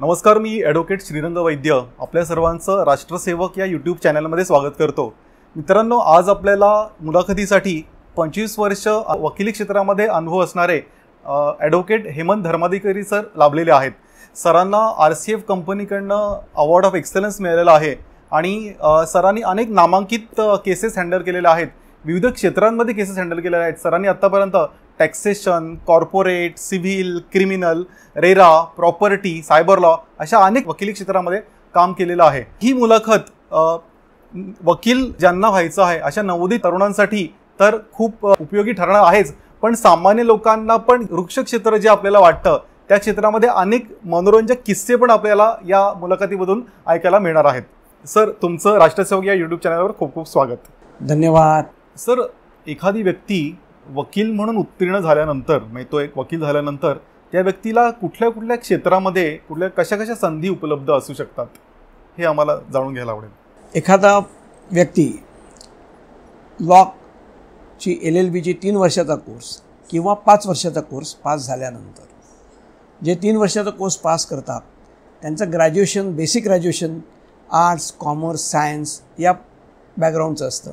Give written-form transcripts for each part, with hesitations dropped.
नमस्कार, मी ॲडव्होकेट श्रीरंग वैद्य आपल्या सर्वांचं राष्ट्रसेवक या यूट्यूब चॅनलमध्ये स्वागत करतो. मित्रांनो, आज आपल्याला मुलाखतीसाठी 25 वर्ष वकिली क्षेत्रामध्ये अनुभव असणारे ॲडव्होकेट हेमंत धर्माधिकारी सर लाभलेले आहेत. सरांना RCF कंपनीकडनं अवॉर्ड ऑफ एक्सलन्स मिळालेला आहे आणि सरांनी अनेक नामांकित केसेस हँडल केलेल्या आहेत. विविध क्षेत्रांमध्ये केसेस हँडल केलेल्या आहेत. सरांनी आत्तापर्यंत taxation, corporate, civil, criminal, RERA, property, cyber law अशा अनेक वकिली क्षेत्रामध्ये काम केलेलं आहे. ही मुलाखत वकील ज्यांना व्हायचं आहे अशा नवोदित तरुणांसाठी तर खूप उपयोगी ठरणार आहेच, पण सामान्य लोकांना पण वृक्ष क्षेत्र जे आपल्याला वाटतं त्या क्षेत्रामध्ये अनेक मनोरंजक किस्से पण आपल्याला या मुलाखतीमधून ऐकायला मिळणार आहेत. सर, तुमचं राष्ट्रसेवक या यूट्यूब चॅनलवर खूप खूप स्वागत. धन्यवाद. सर, एखादी व्यक्ती वकील म्हणून उत्तीर्ण झाल्यानंतर, म्हणजे तो एक वकील झाल्यानंतर त्या व्यक्तीला कुठल्या कुठल्या क्षेत्रामध्ये कशा कशा संधी उपलब्ध असू शकतात हे आम्हाला जाणून घ्यायला आवडेल. एखादा व्यक्ती लॉची LLBची 3 वर्षाचा कोर्स किंवा 5 वर्षाचा कोर्स पास झाल्यानंतर, जे 3 वर्षाचा कोर्स पास करतात त्यांचं graduation, basic graduation arts, commerce, science या बॅकग्राऊंडचं असतं.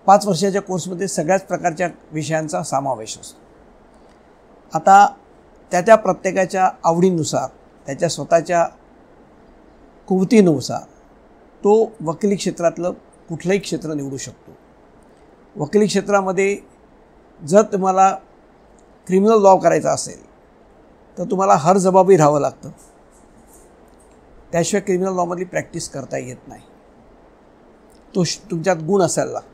5 वर्षाच्या कोर्समध्ये सगळ्याच प्रकारच्या विषयांचा समावेश असतो. आता त्या प्रत्येकाच्या आवडीनुसार, त्याच्या स्वतःच्या कुवतीनुसार तो वकिली क्षेत्रातलं कुठलंही क्षेत्र निवडू शकतो. वकिली क्षेत्रामध्ये जर तुम्हाला क्रिमिनल लॉ करायचा असेल तर तुम्हाला हरजबाबी राहावं लागतं. त्याशिवाय क्रिमिनल लॉमधली प्रॅक्टिस करता येत नाही. तो तुमच्यात गुण असायला लागतो.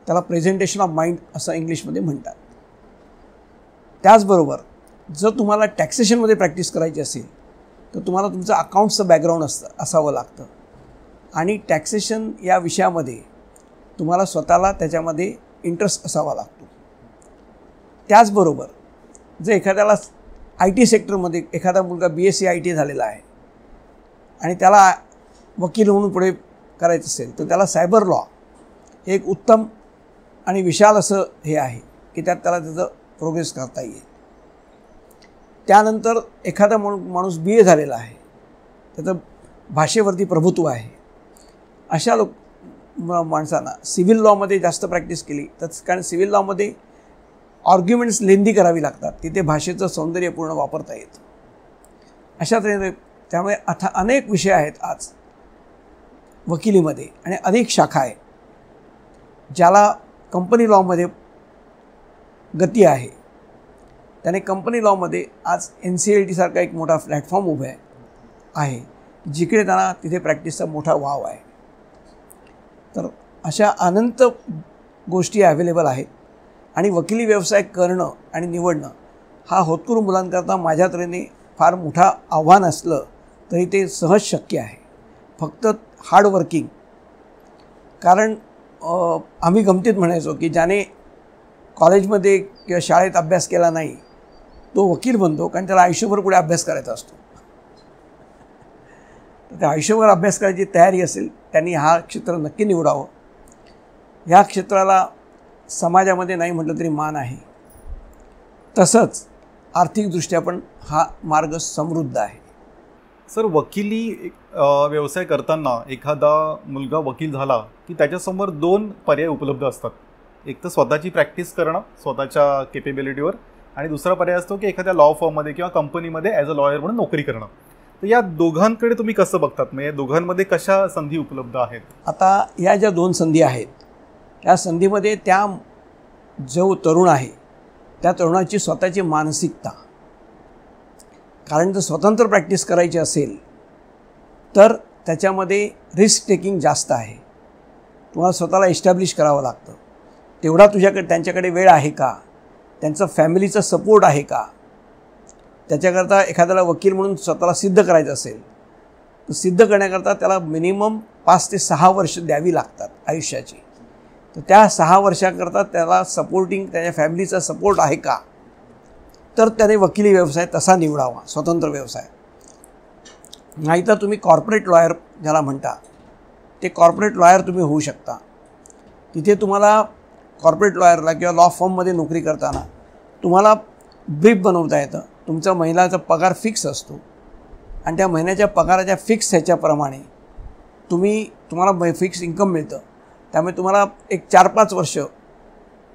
त्याला प्रेझेंटेशन ऑफ माइंड असं इंग्लिशमध्ये म्हणतात. त्याचबरोबर जर तुम्हाला टॅक्सेशनमध्ये प्रॅक्टिस करायची असेल तर तुम्हाला तुमचं अकाउंट्सचं बॅकग्राऊंड असावं लागतं आणि टॅक्सेशन या विषयामध्ये तुम्हाला स्वतःला त्याच्यामध्ये इंटरेस्ट असावा लागतो. त्याचबरोबर जर एखाद्याला IT सेक्टरमध्ये एखादा मुलगा BSc IT झालेला आहे आणि त्याला वकील म्हणून पुढे करायचं असेल तर त्याला सायबर लॉ हे एक उत्तम आणि विशाल असं हे आहे की त्यात त्याला त्याचं प्रोग्रेस करता येईल. त्यानंतर एखादा माणूस BA झालेला आहे, त्याचं भाषेवरती प्रभुत्व आहे, अशा माणसांना सिव्हिल लॉमध्ये जास्त प्रॅक्टिस केली तर, कारण सिव्हिल लॉमध्ये आर्ग्युमेंट्स लेंदी करावी लागतात, तिथे भाषेचं सौंदर्य पूर्ण वापरता येतं. अशा तऱ्हेने त्यामुळे अनेक विषय आहेत आज वकिलीमध्ये आणि अनेक शाखा आहे. ज्याला कंपनी लॉमध्ये गती आहे त्याने कंपनी लॉमध्ये आज NCLT सारखा एक मोठा प्लॅटफॉर्म उभा आहे, जिकडे त्यांना तिथे प्रॅक्टिसचा मोठा वाव आहे. तर अशा अनंत गोष्टी अवेलेबल आहेत आणि वकिली व्यवसाय करणं आणि निवडणं हा होतकरू मुलांकरता माझ्या तऱ्हेने फार मोठा आव्हान असलं तरी ते सहज शक्य आहे. फक्त हार्डवर्किंग. कारण आम्ही गमतीत म्हणायचो की ज्याने कॉलेजमध्ये किंवा शाळेत अभ्यास केला नाही तो वकील बनतो, कारण त्याला आयुष्यभर पुढे अभ्यास करायचा असतो. तर त्या आयुष्यभर अभ्यास करायची तयारी असेल त्यांनी हा क्षेत्र नक्की निवडावं. ह्या क्षेत्राला समाजामध्ये नाही म्हटलं तरी मान आहे. तसंच आर्थिकदृष्ट्या पण हा मार्ग समृद्ध आहे. सर, वकिली व्यवसाय करताना एखादा मुलगा वकील झाला की त्याच्यासमोर 2 पर्याय उपलब्ध असतात. एक तर स्वतःची प्रॅक्टिस करणं स्वतःच्या केपेबिलिटीवर, आणि दुसरा पर्याय असतो की एखाद्या लॉ फर्ममध्ये किंवा कंपनीमध्ये ॲज अ लॉयर म्हणून नोकरी करणं. तर या दोघांकडे तुम्ही कसं बघतात? म्हणजे या दोघांमध्ये कशा संधी उपलब्ध आहेत? आता या ज्या 2 संधी आहेत त्या संधीमध्ये त्या जो तरुण आहे त्या तरुणाची स्वतःची मानसिकता, कारण जर स्वतंत्र प्रॅक्टिस करायची असेल तर त्याच्यामध्ये रिस्क टेकिंग जास्त आहे. तुम्हाला स्वतःला इस्टॅब्लिश करावं लागतं. तेवढा त्यांच्याकडे वेळ आहे का, त्यांचं फॅमिलीचं सपोर्ट आहे का, त्याच्याकरता एखाद्याला वकील म्हणून स्वतःला सिद्ध करायचं असेल तर सिद्ध करण्याकरता त्याला मिनिमम 5 ते 6 वर्ष द्यावी लागतात आयुष्याची. तर त्या 6 वर्षाकरता त्याला सपोर्टिंग त्याच्या फॅमिलीचा सपोर्ट आहे का, तर त्याने वकिली व्यवसाय तसा निवडावा, स्वतंत्र व्यवसाय. नाहीतर तुम्ही कॉर्पोरेट लॉयर ज्याला म्हणता ते कॉर्पोरेट लॉयर तुम्ही होऊ शकता. तिथे तुम्हाला कॉर्पोरेट लॉयरला किंवा लॉ फर्ममध्ये नोकरी करताना तुम्हाला ब्रीफ बनवता येतं. तुमचा महिन्याचा पगार फिक्स असतो. आणि त्या महिन्याच्या पगाराच्या फिक्स ह्याच्याप्रमाणे तुम्हाला फिक्स इन्कम मिळतं. त्यामुळे तुम्हाला एक 4-5 वर्ष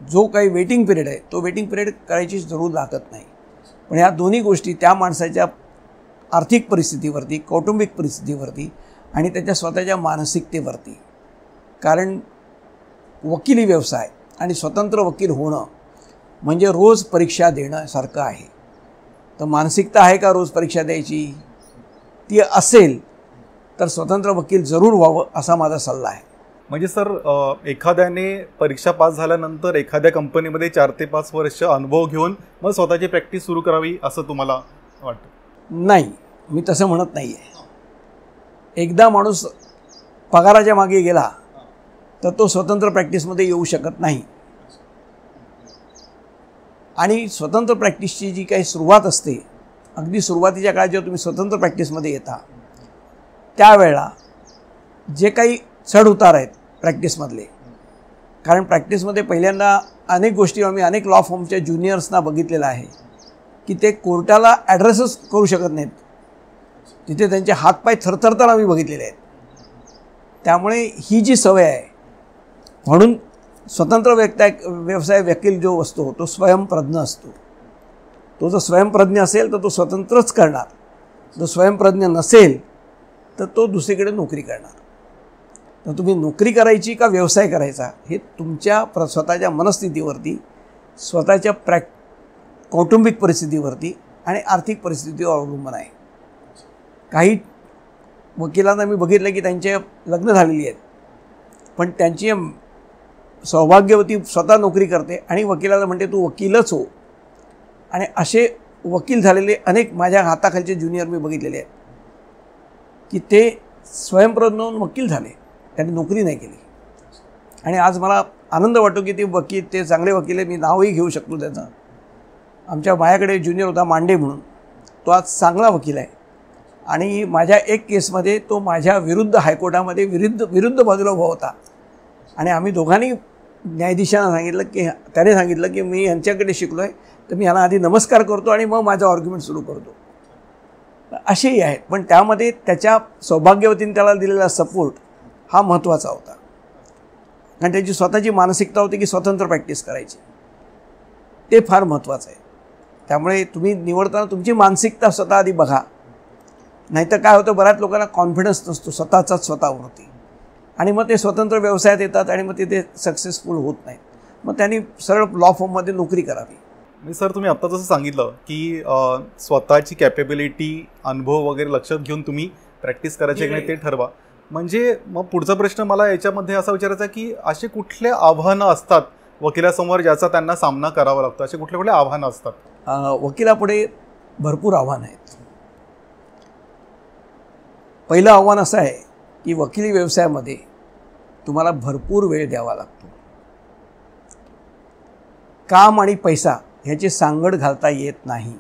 जो काही वेटिंग पिरियड आहे तो वेटिंग पिरियड करायची जरूर लागत नाही. पण ह्या दोन्ही गोष्टी त्या माणसाच्या आर्थिक परिस्थितीवरती, कौटुंबिक परिस्थितीवरती आणि त्याच्या स्वतःच्या मानसिकतेवरती, कारण वकिली व्यवसाय आणि स्वतंत्र वकील होणं म्हणजे रोज परीक्षा देण्यासारखं आहे. तर मानसिकता आहे का रोज परीक्षा द्यायची? ती असेल तर स्वतंत्र वकील जरूर व्हावं असा माझा सल्ला आहे. म्हणजे सर, एखाद्याने परीक्षा पास झाल्यानंतर एखाद्या कंपनीमध्ये 4 ते 5 वर्ष अनुभव घेऊन मग स्वतःची प्रॅक्टिस सुरू करावी असं तुम्हाला वाटतं? नाही, मी तसं म्हणत नाही आहे. एकदा माणूस पगाराच्या मागे गेला तर तो स्वतंत्र प्रॅक्टिसमध्ये येऊ शकत नाही. आणि स्वतंत्र प्रॅक्टिसची जी काही सुरुवात असते, अगदी सुरुवातीच्या काळात जेव्हा तुम्ही स्वतंत्र प्रॅक्टिसमध्ये येता त्यावेळेला जे काही चढ उतार आहेत प्रॅक्टिसमधले, कारण प्रॅक्टिसमध्ये पहिल्यांदा अनेक गोष्टी आम्ही अनेक लॉ फॉर्मच्या ज्युनियर्सना बघितलेलं आहे की ते कोर्टाला ॲड्रेसच करू शकत नाहीत. तिथे त्यांचे हातपाय थरथरतर आम्ही बघितलेले आहेत. त्यामुळे ही जी सवय आहे, म्हणून स्वतंत्र व्यवसाय वकील जो असतो तो स्वयंप्रज्ञ असतो. तो जर स्वयंप्रज्ञ असेल तर तो स्वतंत्रच करणार. जो स्वयंप्रज्ञ नसेल तर तो दुसरीकडे नोकरी करणार. तर तुम्ही नोकरी करायची का व्यवसाय करायचा हे तुमच्या स्वतःच्या मनस्थितीवरती, स्वतःच्या कौटुंबिक परिस्थितीवरती आणि आर्थिक परिस्थितीवर अवलंबून आहे. काही वकिलांना मी बघितलं की त्यांचे लग्न झालेली आहेत, पण त्यांची सौभाग्यवती स्वतः नोकरी करते आणि वकिलाला म्हणते तू वकीलच हो. आणि असे वकील झालेले अनेक माझ्या हाताखालचे ज्युनियर मी बघितलेले आहेत की ते स्वयंप्रज्ञ होऊन वकील झाले, त्यांनी नोकरी नाही केली. आणि आज मला आनंद वाटतो की ते चांगले वकील आहे. मी नावही घेऊ शकतो त्याचं. आमच्या माझ्याकडे ज्युनियर होता मांडे म्हणून, तो आज चांगला वकील आहे. आणि माझ्या एक केसमध्ये तो माझ्या विरुद्ध हायकोर्टामध्ये विरुद्ध बाजूला उभा होता. आणि आम्ही दोघांनी न्यायाधीशांना सांगितलं की, त्याने सांगितलं की मी यांच्याकडे शिकलो आहे तर मी ह्याला आधी नमस्कार करतो आणि मग माझा आर्ग्युमेंट सुरू करतो. असेही आहेत, पण त्यामध्ये त्याच्या सौभाग्यवतीने त्याला दिलेला सपोर्ट हा महत्त्वाचा होता. कारण त्याची स्वतःची मानसिकता होती की स्वतंत्र प्रॅक्टिस करायची. ते फार महत्त्वाचं आहे. त्यामुळे तुम्ही निवडताना तुमची मानसिकता स्वतः आधी बघा. नाहीतर काय होतं, बऱ्याच लोकांना कॉन्फिडन्स नसतो स्वतःचाच स्वतःवरती आणि मग ते स्वतंत्र व्यवसायात येतात आणि मग ते सक्सेसफुल होत नाहीत. मग त्यांनी सरळ लॉ फॉर्ममध्ये नोकरी करावी. मी सर, तुम्ही आत्ता जसं सांगितलं की स्वतःची कॅपेबिलिटी, अनुभव वगैरे लक्षात घेऊन तुम्ही प्रॅक्टिस करायची की नाही ते ठरवा. म्हणजे मग पुढचा प्रश्न मला याच्यामध्ये असा विचारायचा की असे कुठले आव्हानं असतात वकिलासमोर ज्याचा त्यांना सामना करावा लागतो? असे कुठले आव्हानं असतात? वकिलापुढे भरपूर आव्हानं आहेत. पहिलं आव्हान असं आहे की वकिली व्यवसायामध्ये तुम्हाला भरपूर वेळ द्यावा लागतो. काम आणि पैसा ह्याची सांगड घालता येत नाही.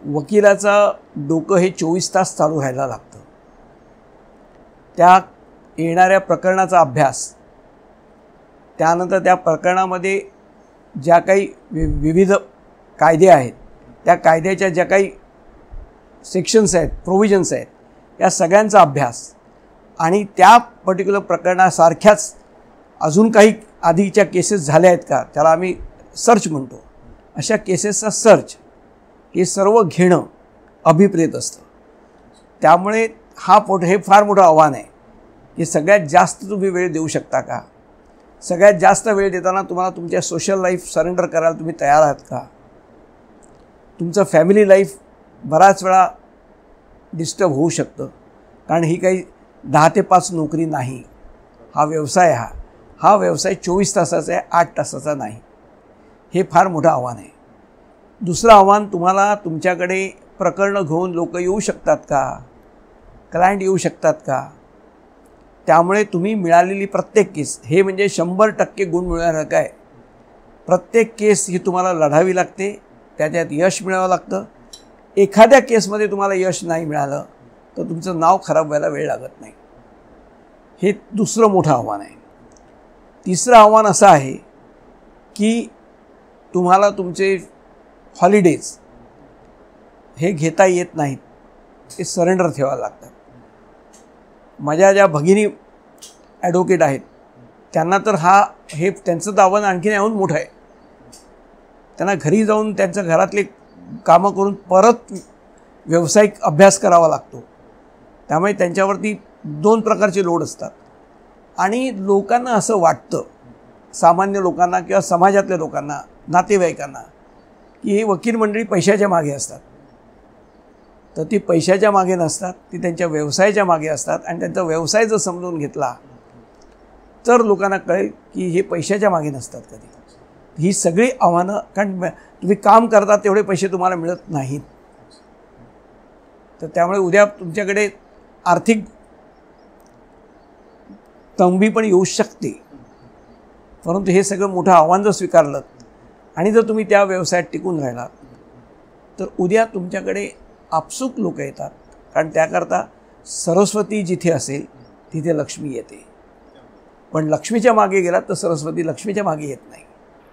वकिलाचं डोकं हे 24 तास चालू राहायला लागतं. त्या येणाऱ्या प्रकरणाचा अभ्यास, त्यानंतर त्या प्रकरणामध्ये ज्या काही विविध कायदे आहेत त्या कायद्याच्या ज्या काही सेक्शन्स आहेत, प्रोव्हिजन्स आहेत, या सगळ्यांचा अभ्यास आणि त्या पर्टिक्युलर प्रकरणासारख्याच अजून काही आधीच्या केसेस झाल्या आहेत का, त्याला आम्ही सर्च म्हणतो, अशा केसेसचा सर्च हे सर्व घेणं अभिप्रेत असतं. त्यामुळे हे फार मोठं आव्हान आहे की सगळ्यात जास्त तुम्ही वेळ देऊ शकता का. सगळ्यात जास्त वेळ देताना तुम्हाला तुमच्या सोशल लाईफ सरेंडर करायला तुम्ही तयार आहात का. तुमचं फॅमिली लाईफ बराच वेळा डिस्टर्ब होऊ शकतं, कारण ही काही 10 ते 5 नोकरी नाही. हा व्यवसाय हा व्यवसाय 24 तासाचा आहे, 8 तासाचा नाही. हे फार मोठं आव्हान आहे. दुसरं आव्हान, तुम्हाला तुमच्याकडे प्रकरणं घेऊन लोक येऊ शकतात का, क्लायंट येऊ शकतात का. त्यामुळे तुम्ही मिळालेली प्रत्येक केस, हे म्हणजे 100% गुण मिळवण्यासारखं आहे. प्रत्येक केस ही तुम्हाला लढावी लागते, त्याच्यात यश मिळावं लागतं. एखाद्या केसमध्ये तुम्हाला यश नाही मिळालं तर तुमचं नाव खराब व्हायला वेळ लागत नाही. हे दुसरं मोठं आव्हान आहे. तिसरं आव्हान असं आहे की तुम्हाला तुमचे हॉलिडेज हे घेता येत नाहीत, ते सरेंडर ठेवायला लागतात. माझ्या ज्या भगिनी ॲडव्होकेट आहेत त्यांना तर हे त्यांचं आव्हान आणखीन याहून मोठं आहे. त्यांना घरी जाऊन त्यांच्या घरातले कामं करून परत व्यावसायिक अभ्यास करावा लागतो. त्यामुळे त्यांच्यावरती 2 प्रकारचे लोड असतात. आणि लोकांना असं वाटतं, सामान्य लोकांना किंवा समाजातल्या लोकांना, नातेवाईकांना, की हे वकील मंडळी पैशाच्या मागे असतात. तर ती पैशाच्या मागे नसतात, ती त्यांच्या व्यवसायाच्या मागे असतात. आणि त्यांचा व्यवसाय जर समजून घेतला तर लोकांना कळेल की हे पैशाच्या मागे नसतात कधी. ही सगळी आव्हानं, कारण तुम्ही काम करता तेवढे पैसे तुम्हाला मिळत नाहीत. तर त्यामुळे उद्या तुमच्याकडे आर्थिक तंबी पण येऊ शकते. परंतु हे सगळं मोठं आव्हान जर स्वीकारलं आणि जर तुम्ही त्या व्यवसायात टिकून राहिलात तर उद्या तुमच्याकडे आपसूक लोक येतात. कारण त्याकरता सरस्वती जिथे असेल तिथे लक्ष्मी येते. पण लक्ष्मीच्या मागे गेलात तर सरस्वती लक्ष्मीच्या मागे येत नाही.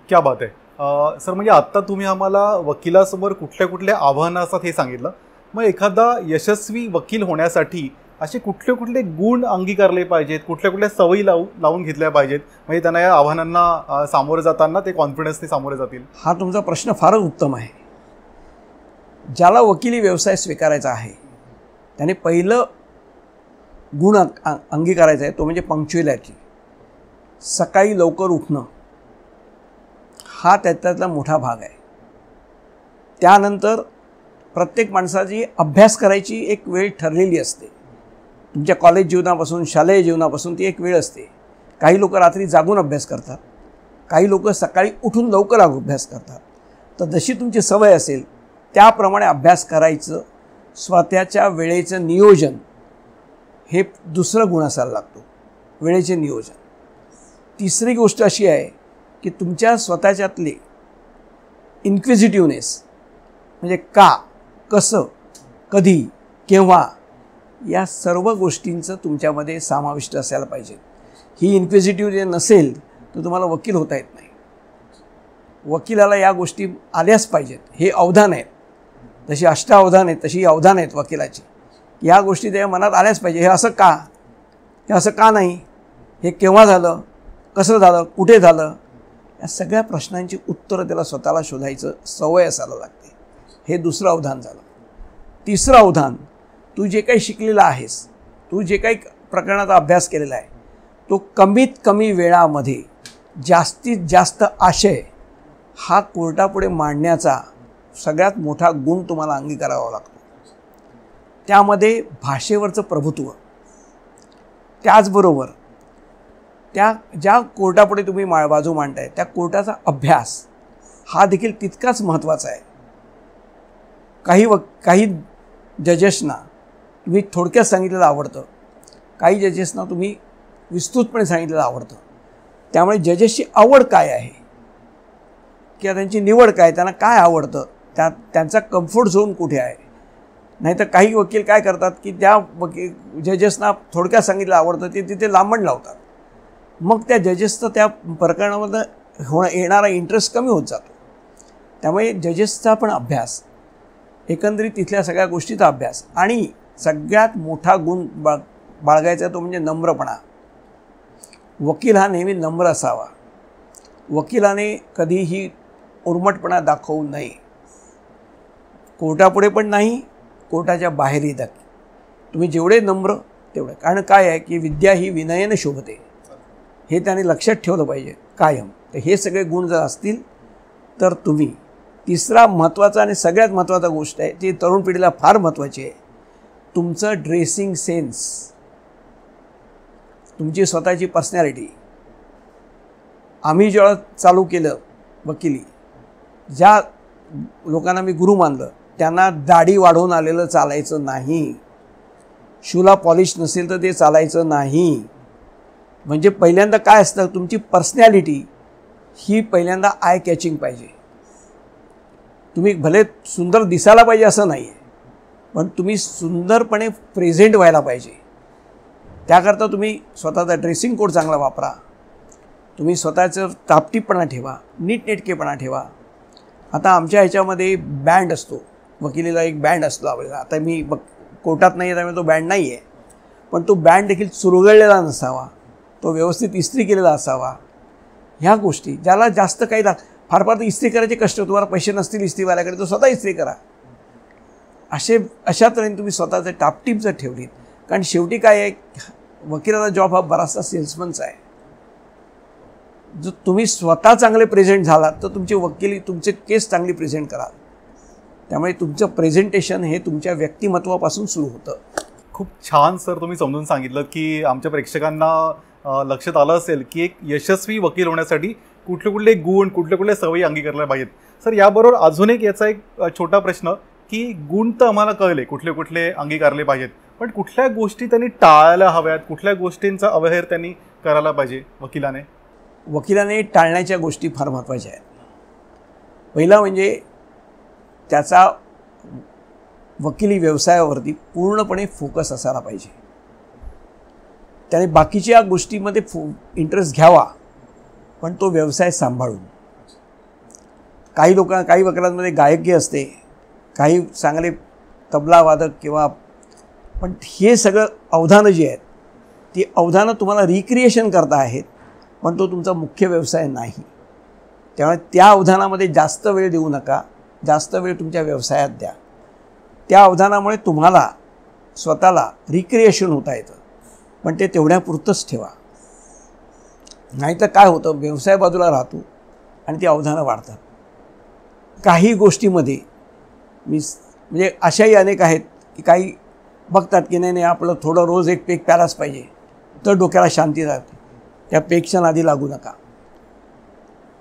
क्या बात आहे सर. म्हणजे आत्ता तुम्ही आम्हाला वकिलासमोर कुठल्या कुठल्या आव्हानं असतात हे सांगितलं. मग एखादा यशस्वी वकील होण्यासाठी असे कुठले कुठले गुण अंगीकारले पाहिजेत, कुठल्या कुठल्या सवयी लावून घेतल्या पाहिजेत, म्हणजे त्यांना या आव्हानांना सामोरे जाताना ते कॉन्फिडन्सने सामोरे जातील? हा तुमचा प्रश्न फारच उत्तम आहे. ज्याला वकिली व्यवसाय स्वीकारायचा आहे त्याने पहिलं गुण अंगीकारायचा आहे, तो म्हणजे पंक्च्युअलिटी. सकाळी लवकर उठणं हा त्यातला मोठा भाग आहे. त्यानंतर प्रत्येक माणसाची अभ्यास करायची एक वेळ ठरलेली असते. तुमच्या कॉलेज जीवनापासून, शालेय जीवनापासून ती एक वेळ असते. काही लोक रात्री जागून अभ्यास करतात, काही लोक सकाळी उठून लवकर अभ्यास करतात. तर जशी तुमची सवय असेल त्याप्रमाणे अभ्यास करायचं. स्वतःच्या वेळेचं नियोजन हे दुसरं गुण असायला लागतो, वेळेचे नियोजन. तिसरी गोष्ट अशी आहे की तुमच्या स्वतःच्यातले इन्क्विजिटिव्हनेस, म्हणजे का, कसं, कधी, केव्हा, या सर्व गोष्टींचं तुमच्यामध्ये समाविष्ट असायला पाहिजे. ही इन्क्विजिटिव्ह नसेल तर तुम्हाला वकील होता येत नाही. वकिलाला या गोष्टी आल्याच पाहिजेत. हे अवधान आहेत, जशी अष्टावधान आहेत तशी अवधान आहेत वकिलाची. या गोष्टी त्याच्या मनात आल्याच पाहिजे. हे असं का, हे असं का नाही, हे केव्हा झालं, कसं झालं, कुठे झालं, या सगळ्या प्रश्नांची उत्तरं त्याला स्वतःला शोधायचं सवय असायला लागते. हे दुसरं अवधान झालं. तिसरं अवधान, तू जे काही शिकलेला आहेस, तू जे काही प्रकरणाचा अभ्यास केलेला आहे, तो कमीत कमी वेळामध्ये जास्तीत जास्त आशय हा कोर्टापुढे मांडण्याचा सगळ्यात मोठा गुण तुम्हाला अंगीकारावा लागतो. त्यामध्ये भाषेवरचं प्रभुत्व, त्याचबरोबर त्या ज्या कोर्टापुढे तुम्ही बाजू मांडताय त्या कोर्टाचा अभ्यास हा देखील तितकाच महत्त्वाचा आहे. काही जजेसना तुम्ही थोडक्यात सांगितलेलं आवडतं, काही जजेसना तुम्ही विस्तृतपणे सांगितलेलं आवडतं. त्यामुळे जजेसची आवड काय आहे किंवा त्यांची निवड काय, त्यांना काय आवडतं, त्यांचा कम्फर्ट झोन कुठे आहे. नाहीतर काही वकील काय करतात की त्या जजेसना थोडक्यात सांगितलं आवडतं ते तिथे लांबण लावतात. मग त्या जजेसचं त्या प्रकरणामध्ये येणारा इंटरेस्ट कमी होत जातो. त्यामुळे जजेसचा पण अभ्यास, एकंदरीत तिथल्या सगळ्या गोष्टीचा अभ्यास, आणि सगळ्यात मोठा गुण बाळगायचा तो म्हणजे नम्रपणा. वकील हा नेहमी नम्र असावा. वकिलाने कधीही उर्मटपणा दाखवू नये, कोर्टापुढे पण नाही, कोर्टाच्या बाहेरही देखील. तुम्ही जेवढे नम्र तेवढे, कारण काय आहे की विद्या ही विनयने शोभते, हे त्याने लक्षात ठेवलं पाहिजे कायम. तर हे सगळे गुण जर असतील तर तुम्ही. तिसरा महत्त्वाचा आणि सगळ्यात महत्त्वाचा गोष्ट आहे जी तरुण पिढीला फार महत्त्वाची आहे, तुमचं ड्रेसिंग सेन्स, तुमची स्वतःची पर्सनॅलिटी. आम्ही जेव्हा चालू केलं वकिली, ज्या लोकांना मी गुरु मानलं त्यांना दाढी वाढवून आलेलं चालायचं नाही, शूला पॉलिश नसेल तर ते चालायचं नाही. म्हणजे पहिल्यांदा काय असतं, तुमची पर्सनॅलिटी ही पहिल्यांदा आय कॅचिंग पाहिजे. तुम्ही भले सुंदर दिसायला पाहिजे असं नाही आहे, पण तुम्ही सुंदरपणे प्रेझेंट व्हायला पाहिजे. त्याकरता तुम्ही स्वतःचा ड्रेसिंग कोड चांगला वापरा, तुम्ही स्वतःचं टापटीपणा ठेवा, नीटनेटकेपणा ठेवा. आता आमच्या ह्याच्यामध्ये बँड असतो, वकिलीला एक बँड असतो लावलेला. आता मी कोर्टात नाही आहे त्यामुळे तो बँड नाही आहे, पण तो बँड देखील चुरगळलेला नसावा, तो व्यवस्थित इस्त्री केलेला असावा. ह्या गोष्टी ज्याला जास्त काही फार फार तर इस्त्री करायचे कष्ट, तुम्हाला पैसे नसतील इस्त्रीवाल्याकडे तो स्वतः इस्त्री करा. अशा तऱ्हेने तुम्ही स्वतःचं टापटीप जर ठेवलीत, कारण शेवटी काय आहे, वकिलाचा जॉब हा बराचसा सेल्समनचा आहे. जर तुम्ही स्वतः चांगले प्रेझेंट झालात तर तुमचे केस चांगली प्रेझेंट कराल. त्यामुळे तुमचं प्रेझेंटेशन हे तुमच्या व्यक्तिमत्वापासून सुरू होतं. खूप छान सर तुम्ही समजून सांगितलं की आमच्या प्रेक्षकांना लक्षात आलं असेल की एक यशस्वी वकील होण्यासाठी कुठले कुठले गुण, कुठले कुठले सवयी अंगीकारल्या पाहिजेत. सर याबरोबर अजून एक याचा एक छोटा प्रश्न की गुण तर आम्हाला कळले कुठले कुठले अंगीकारले पाहिजेत, पण कुठल्या गोष्टी त्यांनी टाळायला हव्यात, कुठल्या गोष्टींचा अवहेर त्यांनी करायला पाहिजे वकिलाने टाळण्याच्या गोष्टी फार महत्त्वाच्या आहेत. पहिला म्हणजे त्याचा वकिली व्यवसायावरती पूर्णपणे फोकस असायला पाहिजे. त्याने बाकीच्या गोष्टीमध्ये इंटरेस्ट घ्यावा, पण तो व्यवसाय सांभाळून. काही वकिलांमध्ये गायकी असते, काही चांगले तबलावादक किंवा, पण हे सगळं अवधानं जी आहेत ती अवधानं तुम्हाला रिक्रिएशन करता आहेत, पण तो तुमचा मुख्य व्यवसाय नाही. त्यामुळे त्या अवधानामध्ये जास्त वेळ देऊ नका, जास्त वेळ तुमच्या व्यवसायात द्या. त्या अवधानामुळे तुम्हाला स्वतःला रिक्रिएशन होता येतं, पण ते तेवढ्यापुरतंच ठेवा. नाहीतर काय होतं, व्यवसाय बाजूला राहतो आणि ती अवधानं वाढतात. काही गोष्टीमध्ये म्हणजे अशाही अनेक आहेत की काही बघतात की नाही आपलं थोडं रोज एक पेक प्यायलाच पाहिजे तर डोक्याला शांती राहते. त्या पेकच्या नादी लागू नका.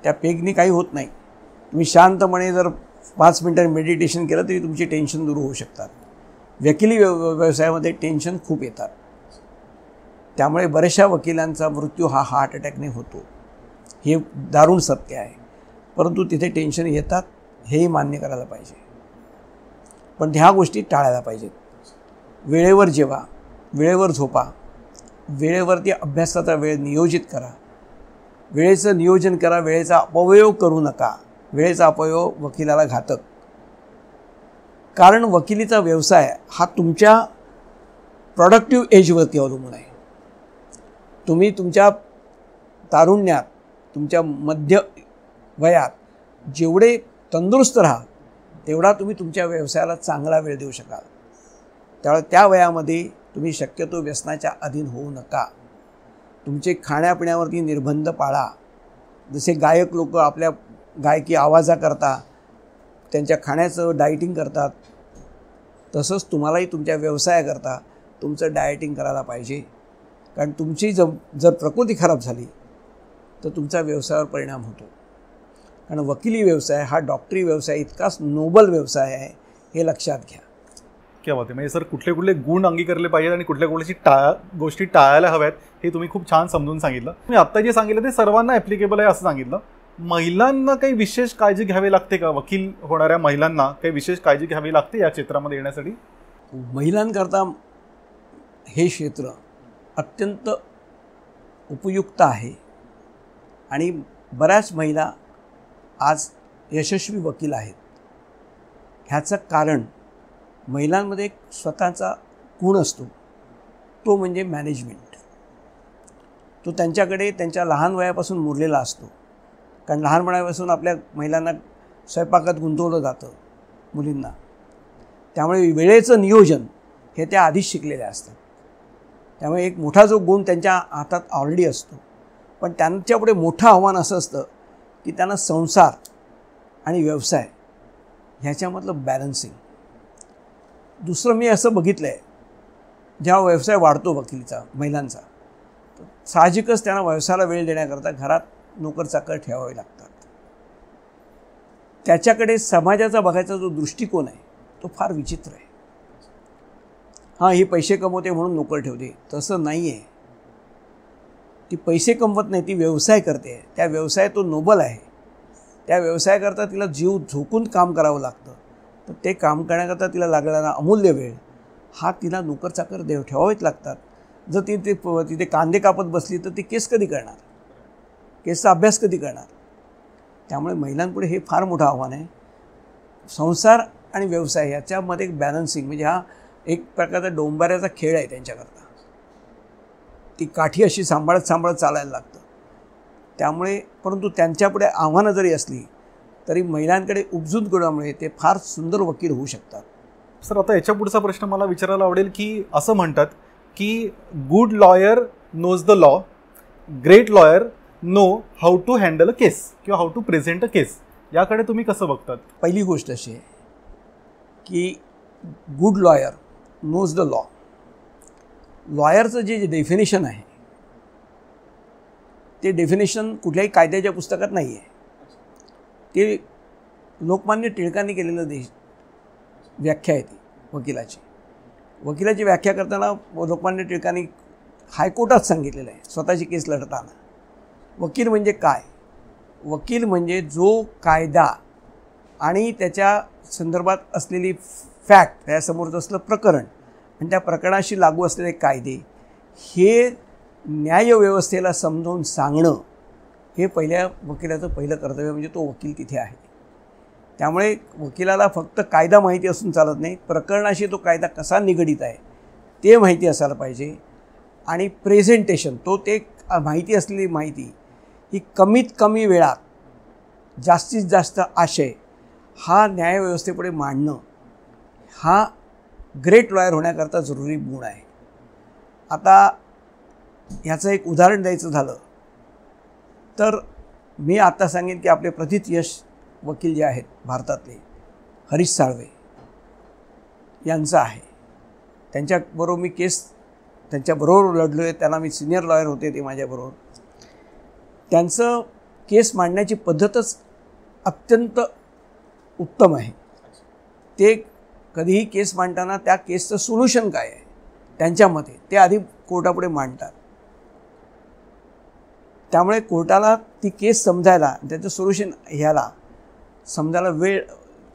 त्या पेकनी काही होत नाही. तुम्ही शांतपणे जर 5 मिनिटं मेडिटेशन केलं तरी तुमची टेन्शन दूर होऊ शकतात. वकिली व्यवसायामध्ये टेन्शन खूप येतात, त्यामुळे बऱ्याचशा वकिलांचा मृत्यू हा हार्ट अटॅकने होतो. हे दारुण सत्य आहे, परंतु तिथे टेन्शन येतात हेही मान्य करायला पाहिजे. पण ह्या गोष्टी टाळायला पाहिजेत. वेळेवर जेवा, वेळेवर झोपा, वेळेवरती अभ्यासाचा वेळ नियोजित करा, वेळेचं नियोजन करा, वेळेचा अपव्यय करू नका. वेळेचा अपव्यय वकिलाला घातक. कारण वकिलीचा व्यवसाय हा तुमच्या प्रॉडक्टिव्ह एजवरती अवलंबून आहे. तुम्ही तुमच्या तारुण्यात, तुमच्या मध्य वयात जेवढे तंदुरुस्त राहाल तेवढा तुम्ही तुमच्या व्यवसायाला चांगला वेळ देऊ शकाल. त्यामुळे त्या वयामध्ये तुम्ही शक्यतो व्यसनाच्या अधीन होऊ नका. तुमचे खाण्यापिण्यावरती निर्बंध पाळा. जसे गायक लोक आपल्या गायकी आवाजाकरता त्यांच्या खाण्याचं डायटिंग करतात, तसंच तुम्हालाही तुमच्या व्यवसायाकरता तुमचं डायटिंग करायला पाहिजे. कारण तुमची जर प्रकृती खराब झाली तर तुमचा व्यवसायावर परिणाम होतो. कारण वकिली व्यवसाय हा डॉक्टरी व्यवसाय इतकाच नोबल व्यवसाय आहे, हे लक्षात घ्या. क्या बात आहे. म्हणजे सर कुठले कुठले गुण अंगीकारले पाहिजेत आणि कुठल्या कुठल्याची गोष्टी टाळायला हव्यात हे तुम्ही खूप छान समजून सांगितलं. तुम्ही आत्ता जे सांगितलं ते सर्वांना ॲप्लिकेबल आहे असं सांगितलं. महिलांना काही विशेष काळजी घ्यावी लागते का? वकील होणाऱ्या महिलांना काही विशेष काळजी घ्यावी लागते या क्षेत्रामध्ये येण्यासाठी? महिलांकरता हे क्षेत्र अत्यंत उपयुक्त आहे आणि बऱ्याच महिला आज यशस्वी वकील आहेत. ह्याचं कारण महिलांमध्ये एक स्वतःचा गुण असतो, तो म्हणजे मॅनेजमेंट. तो त्यांच्याकडे त्यांच्या लहान वयापासून मुरलेला असतो. कारण लहानपणापासून आपल्या महिलांना स्वयंपाकात गुंतवलं जातं मुलींना. त्यामुळे वेळेचं नियोजन हे त्या आधीच शिकलेल्या असतात. त्यामुळे एक मोठा जो गुण त्यांच्या हातात ऑलरेडी असतो. पण त्यांच्यापुढे मोठं आव्हान असं असतं की त्यांना संसार आणि व्यवसाय ह्याच्यामधलं बॅलन्सिंग. दुसरं मी असं बघितलं आहे, जेव्हा व्यवसाय वाढतो वकिलीचा महिलांचा, तर साहजिकच त्यांना व्यवसायाला वेळ देण्याकरता घरात नोकरचाकर ठेवावे लागतात. त्याच्याकडे समाजाचा बघायचा जो दृष्टिकोन आहे तो फार विचित्र आहे. हां, ही पैसे कमवते म्हणून नोकर ठेवते, तसं नाही आहे. ती पैसे कमवत नाही, ती व्यवसाय करते. त्या व्यवसाय तो नोबल आहे. त्या व्यवसायाकरता तिला जीव झोकून काम करावं लागतं. तर ते काम करण्याकरता तिला लागणारा अमूल्य वेळ हा तिला नोकरचाकर ठेवावेच लागतात. जर ती तिथे कांदे कापत बसली तर ती केस कधी करणार? केसचा अभ्यास कधी करणार? त्यामुळे महिलांपुढे हे फार मोठं आव्हान आहे. संसार आणि व्यवसाय ह्याच्यामध्ये एक बॅलन्सिंग, म्हणजे हा एक प्रकारचा डोंबाऱ्याचा खेळ आहे त्यांच्याकरता. ती काठी अशी सांभाळत चालायला लागतं. त्यामुळे परंतु त्यांच्यापुढे आव्हानं जरी असली तरी महिलांकडे उपजून गुणामुळे ते फार सुंदर वकील होऊ शकतात. सर, आता याच्या पुढचा प्रश्न मला विचारायला आवडेल की असं म्हणतात की good lawyer knows the law, great lawyer know how to handle a case किंवा how to present a case. याकडे तुम्ही कसं बघतात? पहिली गोष्ट अशी आहे की good lawyer knows the law. लॉयरचं जे डेफिनेशन आहे ते डेफिनेशन कुठल्याही कायद्याच्या पुस्तकात नाही आहे. ते लोकमान्य टिळकांनी केलेलं व्याख्या आहे ती वकिलाची. वकिलाची व्याख्या करताना लोकमान्य टिळकांनी हायकोर्टात सांगितलेलं आहे स्वतःची केस लढताना. वकील म्हणजे काय? वकील म्हणजे जो कायदा आणि त्याच्या संदर्भात असलेली फॅक्ट, त्यासमोरचं असलं प्रकरण आणि त्या प्रकरणाशी लागू असलेले कायदे हे न्यायव्यवस्थेला समजावून सांगणं हे पहिल्या वकिलाचं पहिलं कर्तव्य, म्हणजे तो वकील तिथे आहे. त्यामुळे वकिलाला फक्त कायदा माहिती असून चालत नाही, प्रकरणाशी तो कायदा कसा निगडीत आहे ते माहिती असायला पाहिजे. आणि प्रेझेंटेशन, तो ते माहिती असलेली माहिती ही कमीत कमी वेळात जास्तीत जास्त आशय हा न्यायव्यवस्थेपुढे मांडणं हा ग्रेट लॉयर होण्याकरता जरुरी गुण आहे. आता ह्याचं एक उदाहरण द्यायचं झालं तर मी आता सांगेन की आपले प्रथित यश वकील जे आहेत भारतातले, हरीश साळवे यांचं आहे. त्यांच्याबरोबर मी केस त्यांच्याबरोबर लढलो आहे. त्यांना मी सिनियर लॉयर होते, ते माझ्याबरोबर. त्यांचं केस मांडण्याची पद्धतच अत्यंत उत्तम आहे. ते कधीही केस मांडताना त्या केसचं सोल्युशन काय आहे त्यांच्या मते ते आधी कोर्टापुढे मांडतात. त्यामुळे कोर्टाला ती केस समजायला, त्याचं सोल्युशन ह्याला समजायला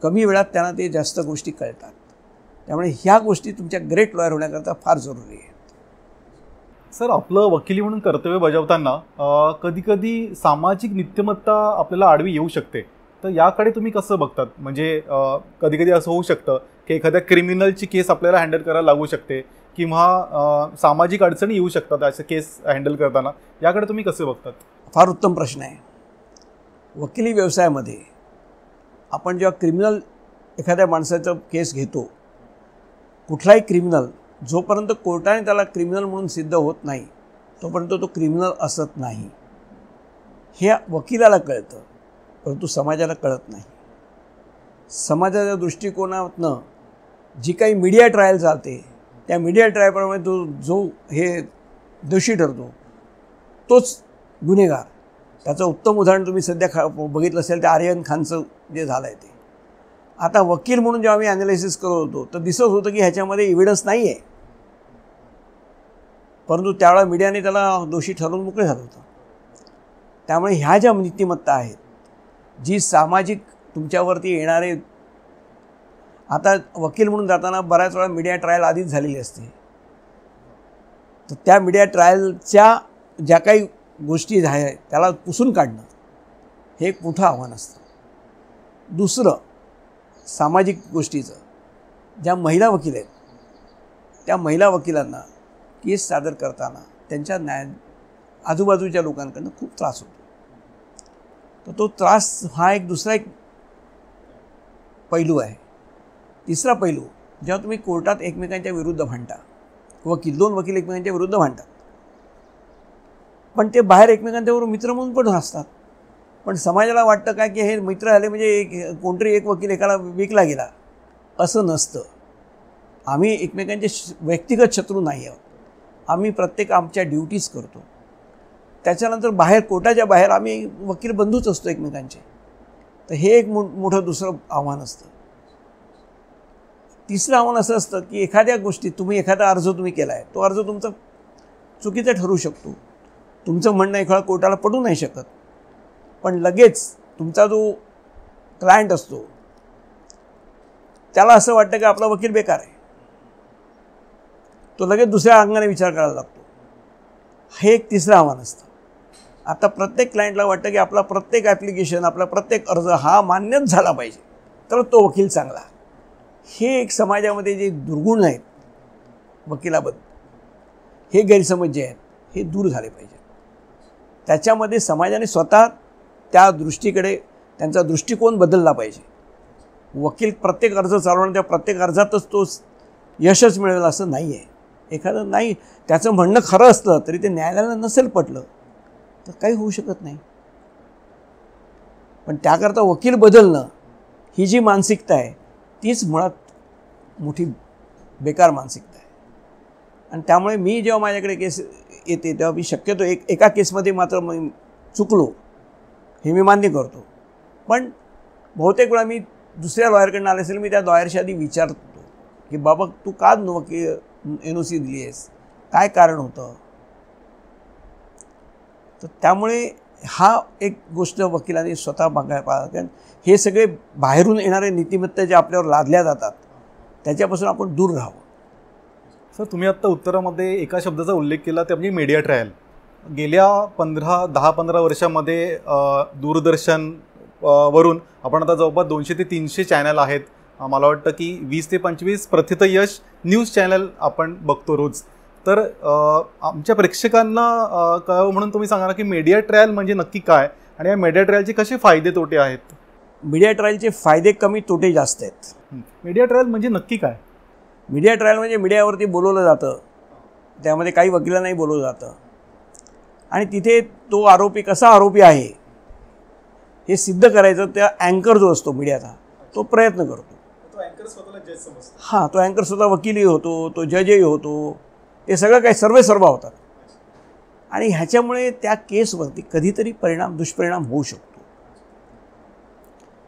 कमी वेळात त्यांना ते जास्त गोष्टी कळतात. त्यामुळे ह्या गोष्टी तुमच्या ग्रेट लॉयर होण्याकरता फार जरुरी आहे. सर, आपलं वकिली म्हणून कर्तव्य बजावताना कधीकधी सामाजिक नीतिमत्ता आपल्याला आडवी येऊ शकते, तर याकडे तुम्ही कसं बघतात? म्हणजे कधीकधी असं होऊ शकतं की एखाद्या क्रिमिनलची केस आपल्याला हँडल करायला लागू शकते किंवा सामाजिक अडचणी येऊ शकतात अशा केस हँडल करताना. याकडे तुम्ही कसे बघतात? फार उत्तम प्रश्न आहे. वकिली व्यवसायामध्ये आपण जेव्हा एखाद्या माणसाचं केस घेतो, कुठलाही क्रिमिनल जोपर्यंत कोर्टाने त्याला क्रिमिनल म्हणून सिद्ध होत नाही तोपर्यंत तो क्रिमिनल असत नाही. हे वकिलाला कळतं, परंतु समाजाला कळत नाही. समाजाच्या दृष्टिकोनातनं जी काही मीडिया ट्रायल चालते त्या मीडिया ट्रायलप्रमाणे जो हे दोषी ठरतो तोच गुन्हेगार. त्याचं उत्तम उदाहरण तुम्ही सध्या बघितलं असेल ते आर्यन खानचं जे झालं आहे ते. आता वकील म्हणून जेव्हा मी ॲनालिसिस करत होतो तर दिसत होतं की ह्याच्यामध्ये एव्हिडन्स नाही आहे, परंतु त्यावेळेला मीडियाने त्याला दोषी ठरवून मोकळे झालं होतं. त्यामुळे ह्या ज्या नीतिमत्ता आहेत, जी सामाजिक तुमच्यावरती येणारे, आता वकील म्हणून जाताना बऱ्याच वेळा मीडिया ट्रायल आधीच झालेली असते, तर त्या मीडिया ट्रायलच्या ज्या काही गोष्टी आहेत त्याला पुसून काढणं हे एक मोठं आव्हान असतं. दुसरं सामाजिक गोष्टीचं, ज्या महिला वकील आहेत त्या महिला वकिलांना केस सादर करताना त्यांच्या आजूबाजूच्या लोकांकडून खूप त्रास होतो. तर तो त्रास हा दुसरा एक पैलू आहे. तिसरा पैलू, जेव्हा तुम्ही कोर्टात एकमेकांच्या विरुद्ध भांडता, दोन वकील एकमेकांच्या विरुद्ध भांडतात, पण ते बाहेर एकमेकांच्याबरोबर मित्र म्हणून पण असतात. पण समाजाला वाटतं काय की हे मित्र आले म्हणजे कोणतरी एक वकील एकाला विकला गेला, असं नसतं. आम्ही एकमेकांचे व्यक्तिगत शत्रू नाही आहोत. आम्ही प्रत्येक आमच्या ड्युटीज करतो. त्याच्यानंतर बाहेर कोर्टाच्या बाहेर आम्ही वकील बंधूच असतो एकमेकांचे. तर हे एक मोठं दुसरं आव्हान असतं. तिसरं आव्हान असं असतं की एखाद्या गोष्टीत एखादा अर्ज केला आहे, तो अर्ज तुमचा चुकीचा ठरू शकतो. तुमचं म्हणणं एखाद्या कोर्टाला पडू नाही शकत, पण लगेच तुमचा जो क्लायंट असतो त्याला असं वाटतं की आपला वकील बेकार आहे, तो लगेच दुसऱ्या अंगाने विचार करायला लागतो. हे एक तिसरं आव्हान असतं. आता प्रत्येक क्लायंटला वाटतं की आपला प्रत्येक ॲप्लिकेशन, आपला प्रत्येक अर्ज हा मान्यच झाला पाहिजे तर तो वकील चांगला. हे एक समाजामध्ये जे दुर्गुण आहेत वकिलाबद्दल, हे गैरसमज जे आहेत हे दूर झाले पाहिजे. त्याच्यामध्ये समाजाने स्वतः त्या दृष्टीकडे त्यांचा दृष्टिकोन बदलला पाहिजे. वकील प्रत्येक अर्ज चालवणं त्या प्रत्येक अर्जातच तो यशच मिळेल असं नाही आहे. एखादं नाही त्याचं म्हणणं खरं असलं तरी ते न्यायालयाला नसेल पटलं तर काही होऊ शकत नाही. पण त्याकरता वकील बदलणं ही जी मानसिकता आहे तीच मुळात मोठी बेकार मानसिकता आहे. आणि त्यामुळे मी जेव्हा माझ्याकडे केस येते तेव्हा मी शक्यतो एका केसमध्ये मात्र मी चुकलो हे मी मान्य करतो. पण बहुतेक वेळा मी दुसऱ्या लॉयरकडनं आले असेल, मी त्या लॉयरशी आधी विचारतो की बाबा तू का NOC दिली आहेस, काय कारण होतं. तर त्यामुळे हा एक गोष्ट वकिलांनी स्वतः बघायला पाहिजे. कारण हे सगळे बाहेरून येणारे नीतिमत्ता जे आपल्यावर लादल्या जातात त्याच्यापासून आपण दूर राहावं. सर, तुम्ही आत्ता उत्तरामध्ये एका शब्दाचा उल्लेख केला ते म्हणजे मीडिया ट्रायल. गेल्या 10-15 वर्षामध्ये दूरदर्शन वरून आपण आता जवळपास 200 ते 300 चॅनल आहेत. मला वाटतं की 20 ते 25 प्रथितयश न्यूज चॅनल आपण बघतो रोज. तर आमच्या प्रेक्षकांना कळावं म्हणून तुम्ही सांगा ना की मीडिया ट्रायल म्हणजे नक्की काय आणि या मीडिया ट्रायलचे कसे फायदे तोटे आहेत. मीडिया ट्रायलचे फायदे कमी, तोटे जास्त आहेत. मीडिया ट्रायल म्हणजे नक्की काय. मीडिया ट्रायल म्हणजे मीडियावरती बोलवलं जातं, त्यामध्ये काही वकिलांनाही बोलवलं जातं आणि तिथे तो आरोपी कसा आरोपी आहे हे सिद्ध करायचं त्या अँकर जो असतो मीडियाचा तो प्रयत्न करतो. हां, तो अँकर स्वतः वकीलही होतो, तो जजही होतो, ते सगळं काही सर्वेसर्वा होतात. आणि ह्याच्यामुळे त्या केसवरती कधीतरी दुष्परिणाम होऊ शकतो.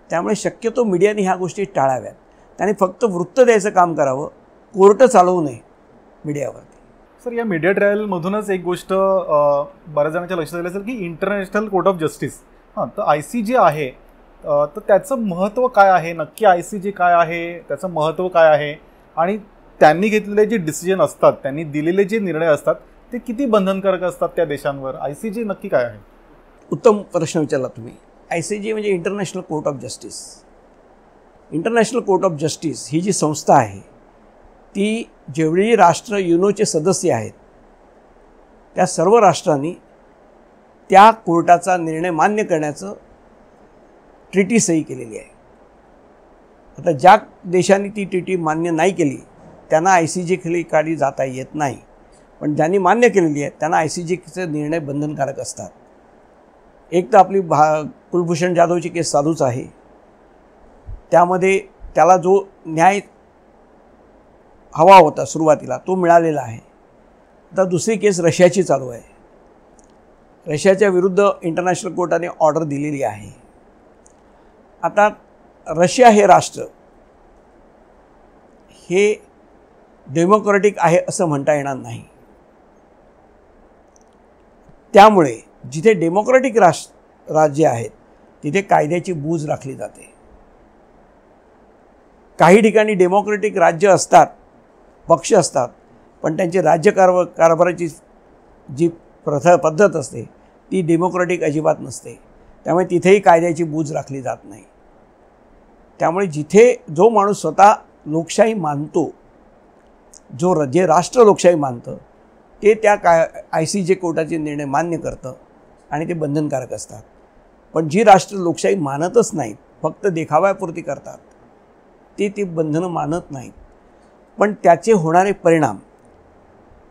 त्यामुळे शक्यतो मीडियाने ह्या गोष्टी टाळाव्यात. त्याने फक्त वृत्त द्यायचं काम करावं, कोर्ट चालवू नये मीडियावरती. सर, या मीडिया ट्रायलमधूनच एक गोष्ट बऱ्याच जणांच्या लक्षात आली असेल की इंटरनॅशनल कोर्ट ऑफ जस्टिस, तर ICJ आहे, तर त्याचं महत्त्व काय आहे, नक्की ICJ काय आहे, त्याचं महत्त्व काय आहे आणि त्यांनी घेतलेले जे डिसिजन असतात, त्यांनी दिलेले जे निर्णय असतात ते किती बंधनकारक असतात त्या देशांवर. ICJ नक्की काय आहे. उत्तम प्रश्न विचारला तुम्ही. ICJ म्हणजे international court of justice. International court of justice ही जी संस्था आहे ती जेवढी राष्ट्र युनोचे सदस्य आहेत त्या सर्व राष्ट्रांनी त्या कोर्टाचा निर्णय मान्य करण्याचं ट्रिटी सही केलेली आहे. आता ज्या देशांनी ती ट्रिटी मान्य नाही केली त्यांना ICJ खाली जाता येत नाही. पण ज्यांनी मान्य केलेली आहे त्यांना ICJचे निर्णय बंधनकारक असतात. एक तर आपली कुलभूषण जाधवची केस चालूच आहे, त्यामध्ये त्याला जो न्याय हवा होता सुरुवातीला तो मिळालेला आहे. आता दुसरी केस रशियाची चालू आहे. रशियाच्या विरुद्ध इंटरनॅशनल कोर्टाने ऑर्डर दिलेली आहे. आता रशिया हे राष्ट्र हे डेमोक्रॅटिक आहे असं म्हणता येणार नाही. त्यामुळे जिथे डेमोक्रॅटिक राज्य आहेत तिथे कायद्याची बूज राखली जाते. काही ठिकाणी डेमोक्रॅटिक राज्य असतात, पक्ष असतात, पण त्यांची राज्य कारभाराची जी पद्धत असते ती डेमोक्रॅटिक अजिबात नसते. त्यामुळे तिथेही कायद्याची बूज राखली जात नाही. त्यामुळे जिथे जो माणूस स्वतः लोकशाही मानतो, जे राष्ट्र लोकशाही मानतं ते त्या ICJ कोर्टाचे निर्णय मान्य करतं आणि ते बंधनकारक असतात. पण जी राष्ट्र लोकशाही मानतच नाहीत, फक्त देखाव्यापुरती करतात, ते बंधनं मानत नाहीत. पण त्याचे होणारे परिणाम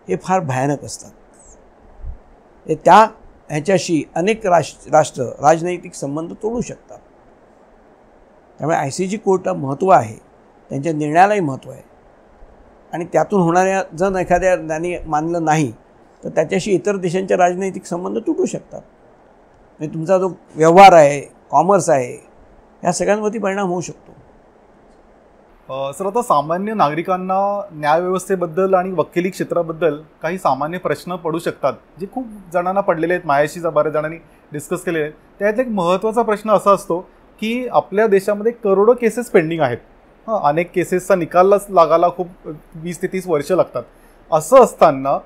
हे फार भयानक असतात. त्या ह्याच्याशी अनेक राष्ट्र राजनैतिक संबंध तोडू शकतात. त्यामुळे ICJ कोर्टला महत्त्व आहे, त्यांच्या निर्णयालाही महत्त्व आहे. आणि त्यातून होणाऱ्या जर एखाद्याने मानलं नाही तर त्याच्याशी इतर देशांचे राजनैतिक संबंध तुटू शकतात. म्हणजे तुमचा जो व्यवहार आहे, कॉमर्स आहे, या सगळ्यांवरती परिणाम होऊ शकतो. सर, आता सामान्य नागरिकांना न्यायव्यवस्थेबद्दल आणि वकिली क्षेत्राबद्दल काही सामान्य प्रश्न पडू शकतात जे खूप जणांना पडलेले आहेत. माझ्याशी बऱ्याच जणांनी डिस्कस केलेले आहेत. त्यात एक महत्त्वाचा प्रश्न असा असतो की आपल्या देशामध्ये करोडो केसेस पेंडिंग आहेत. अनेक केसेसचा निकालच लागायला खूप 20 ते 30 वर्ष लागतात. असं असताना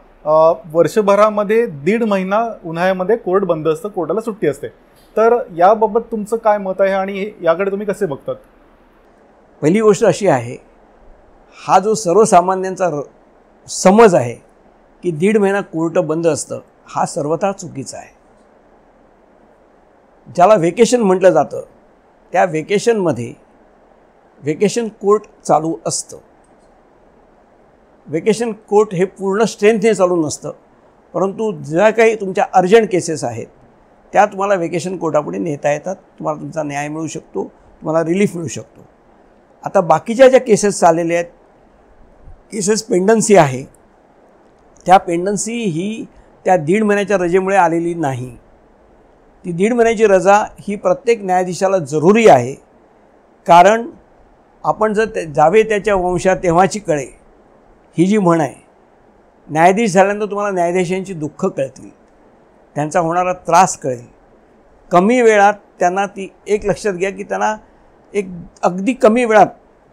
वर्षभरामध्ये 1.5 महिना उन्हाळ्यामध्ये कोर्ट बंद असतं, कोर्टाला सुट्टी असते. तर याबाबत तुमचं काय मत आहे आणि याकडे तुम्ही कसे बघतात. पहिली गोष्ट अशी आहे हा जो सर्वसामान्यांचा समज आहे की 1.5 महिना कोर्ट बंद असतं, हा सर्वथा चुकीचा आहे. ज्याला व्हेकेशन म्हटलं जातं त्या व्हेकेशनमध्ये व्हेकेशन कोर्ट चालू असतं. व्हेकेशन कोर्ट हे पूर्ण स्ट्रेंथने चालू नसतं, परंतु ज्या काही तुमच्या अर्जंट केसेस आहेत त्या तुम्हाला व्हेकेशन कोर्टापुढे नेता येतात. तुम्हाला तुमचा न्याय मिळू शकतो, तुम्हाला रिलीफ मिळू शकतो. आता बाकीच्या ज्या केसेस चाललेल्या आहेत, केसेस पेंडन्सी आहे, त्या पेंडन्सी ही त्या 1.5 महिन्याच्या रजेमुळे आलेली नाही. ती 1.5 महिन्याची रजा ही प्रत्येक न्यायाधीशाला जरुरी आहे. कारण आपण जर जावे त्याच्या वंशात तेव्हाची कळे ही जी म्हण आहे, न्यायाधीश झाल्यानंतर तुम्हाला न्यायाधीशांची दुःख कळतील, त्यांचा होणारा त्रास कळेल. कमी वेळात त्यांना ती एक लक्षात घ्या की त्यांना एक अगदी कमी वेळात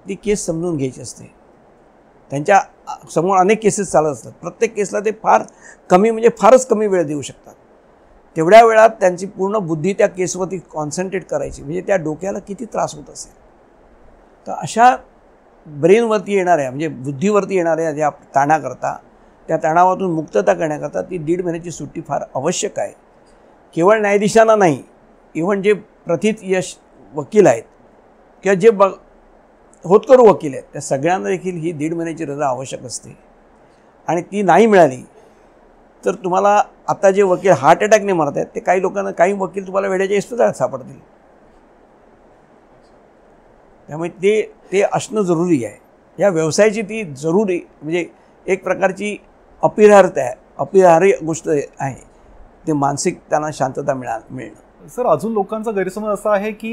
ती केस समजून घ्यायची असते. त्यांच्या समोर अनेक केसेस चालत असतात, प्रत्येक केसला ते फार कमी म्हणजे फारच कमी वेळ देऊ शकतात. तेवढ्या वेळात त्यांची पूर्ण बुद्धी त्या केसवरती कॉन्सन्ट्रेट करायची, म्हणजे त्या डोक्याला किती त्रास होत असेल. तर अशा ब्रेनवरती येणाऱ्या म्हणजे बुद्धीवरती येणाऱ्या ज्या ताणाकरता, त्या तणावातून मुक्तता करण्याकरता ती 1.5 महिन्याची सुट्टी फार आवश्यक आहे. केवळ न्यायाधीशांना नाही, इव्हन जे प्रथित यश वकील आहेत किंवा जे होतकरू वकील आहेत त्या सगळ्यांना देखील ही 1.5 महिन्याची रजा आवश्यक असते. आणि ती नाही मिळाली तर तुम्हाला आता जे वकील हार्ट अटॅकने मरत आहेत ते काही वकील तुम्हाला वेड्याच्या इस्पितळात सापडतील. त्यामुळे ते असणं जरुरी आहे. या व्यवसायाची ती जरुरी म्हणजे एक प्रकारची अपरिहार्य गोष्ट आहे, ते मानसिक त्यांना शांतता मिळणं. सर, अजून लोकांचा गैरसमज असा आहे की